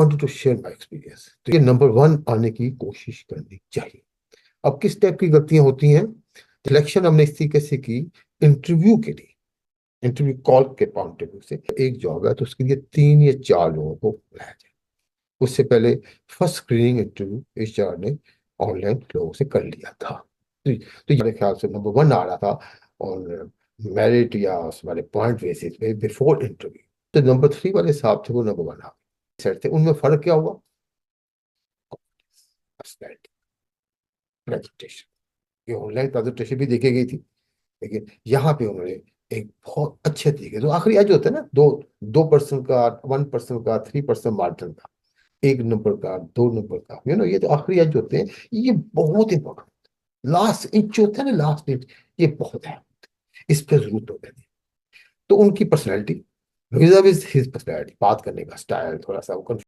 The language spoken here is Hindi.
Wanted to share my experience. तो ये नंबर वन आने की कोशिश करनी चाहिए। अब किस टाइप की गलतियां होती हैं? सिलेक्शन हमने इस तरीके से की, इंटरव्यू के लिए, इंटरव्यू कॉल के पॉइंट ऑफ व्यू से एक जॉब है तो उसके लिए 3 या 4 लोगों को बुलाया जाए। उससे पहले फर्स्ट स्क्रीनिंग इंटरव्यू एचआर ने ऑनलाइन लोगों से कर लिया था। तो मेरे ख्याल से नंबर वन आ रहा था और मेरिट या हमारे पॉइंट बेसिस पे बिफोर इंटरव्यू। तो नंबर 3 वाले साहब थे, वो नंबर वन आ सेट थे। उनमें फर्क क्या हुआ? प्रेजेंटेशन, ये ऑनलाइन प्रेजेंटेशन भी देखी गई थी, लेकिन यहाँ पे उन्होंने एक बहुत अच्छे तरीके, जो आखिरी एज होता है ना, दो 2% का, 1% का, 3% मार्जिन का, 1 नंबर का, 2 नंबर का, ये जो आखिरी एज होते हैं, ये बहुत इंपॉर्टेंट। लास्ट इंच होता है ना, लास्ट इंच, ये बहुत है, इस पर जरूरत हो गई। तो उनकी पर्सनैलिटी, हिज पर्सनैलिटी, बात करने का स्टाइल थोड़ा सा